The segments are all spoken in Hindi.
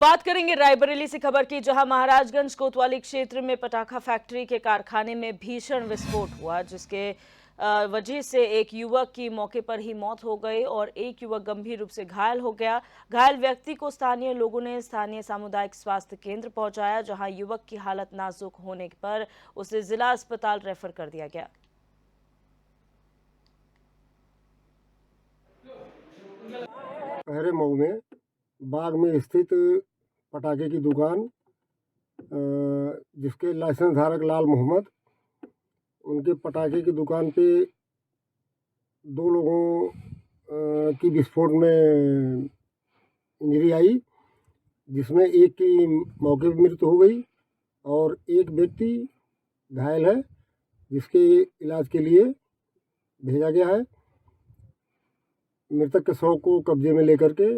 बात करेंगे रायबरेली से खबर की, जहां महाराजगंज कोतवाली क्षेत्र में पटाखा फैक्ट्री के कारखाने में भीषण विस्फोट हुआ, जिसके वजह से एक युवक की मौके पर ही मौत हो गई और एक युवक गंभीर रूप से घायल हो गया। घायल व्यक्ति को स्थानीय लोगों ने स्थानीय सामुदायिक स्वास्थ्य केंद्र पहुंचाया, जहां युवक की हालत नाजुक होने पर उसे जिला अस्पताल रेफर कर दिया गया। पहरे मऊ में बाग में स्थित पटाखे की दुकान, जिसके लाइसेंस धारक लाल मोहम्मद, उनके पटाखे की दुकान पे दो लोगों की विस्फोट में इंजरी आई, जिसमें एक की मौके पर मृत्यु हो गई और एक व्यक्ति घायल है, जिसके इलाज के लिए भेजा गया है। मृतक के शव को कब्जे में लेकर के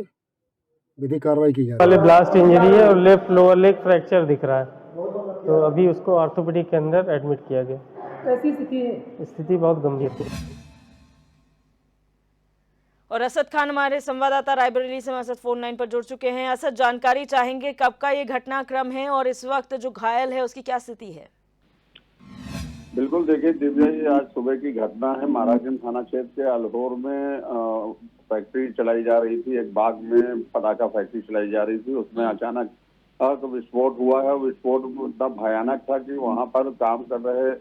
विधिक कार्रवाई की जा रही है। ब्लास्ट इंजरी है और लेफ्ट लोअर लेग फ्रैक्चर दिख रहा है, तो अभी उसको ऑर्थोपेडिक के अंदर एडमिट किया गया। कैसी स्थिति है? स्थिति बहुत गंभीर थी। और असद खान हमारे संवाददाता रायबरेली से हमारे साथ फोन लाइन पर जुड़ चुके हैं। असद, जानकारी चाहेंगे कब का ये घटनाक्रम है और इस वक्त जो घायल है उसकी क्या स्थिति है? बिल्कुल, देखिए दिव्या जी, आज सुबह की घटना है। महाराजगंज थाना क्षेत्र के अलहोर में फैक्ट्री चलाई जा रही थी, एक बाग में पटाखा फैक्ट्री चलाई जा रही थी। उसमें अचानक तो विस्फोट हुआ है। विस्फोट इतना भयानक था कि वहां पर काम कर रहे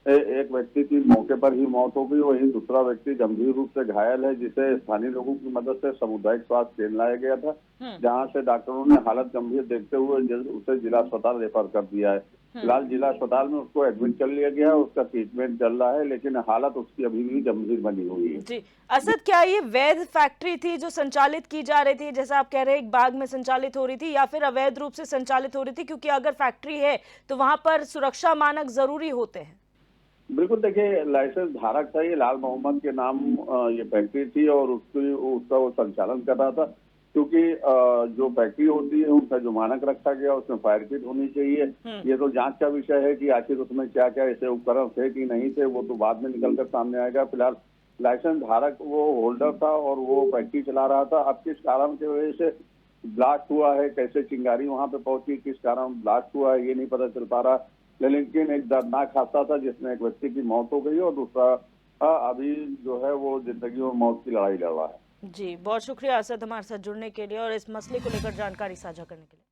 एक व्यक्ति की मौके पर ही मौत हो गई, वहीं दूसरा व्यक्ति गंभीर रूप से घायल है, जिसे स्थानीय लोगों की मदद से सामुदायिक स्वास्थ्य केंद्र लाया गया था, जहां से डॉक्टरों ने हालत गंभीर देखते हुए उसे जिला अस्पताल रेफर कर दिया है। फिलहाल जिला अस्पताल में उसको एडमिट कर लिया गया है, उसका ट्रीटमेंट चल रहा है, लेकिन हालत उसकी अभी भी गंभीर बनी हुई है। जी असद, क्या ये वैध फैक्ट्री थी जो संचालित की जा रही थी, जैसा आप कह रहे हैं एक बाग में संचालित हो रही थी, या फिर अवैध रूप से संचालित हो रही थी? क्योंकि अगर फैक्ट्री है तो वहां पर सुरक्षा मानक जरूरी होते हैं। बिल्कुल, देखिए लाइसेंस धारक था ये लाल मोहम्मद के नाम ये फैक्ट्री थी और उसका वो संचालन कर रहा था। क्योंकि जो फैक्ट्री होती है उसका जो मानक रखा गया उसमें फायर किट होनी चाहिए। ये तो जांच का विषय है कि आखिर उसमें क्या क्या ऐसे उपकरण थे कि नहीं थे, वो तो बाद में निकल कर सामने आएगा। फिलहाल लाइसेंस धारक वो होल्डर था और वो फैक्ट्री चला रहा था। अब किस कारण की वजह से ब्लास्ट हुआ है, कैसे चिंगारी वहां पे पहुंची, किस कारण ब्लास्ट हुआ है, ये नहीं पता चल पा रहा। लेकिन एक दर्दनाक हादसा था जिसमें एक व्यक्ति की मौत हो गई और दूसरा अभी जो है वो जिंदगी और मौत की लड़ाई लड़ रहा है। जी बहुत शुक्रिया असद हमारे साथ जुड़ने के लिए और इस मसले को लेकर जानकारी साझा करने के लिए।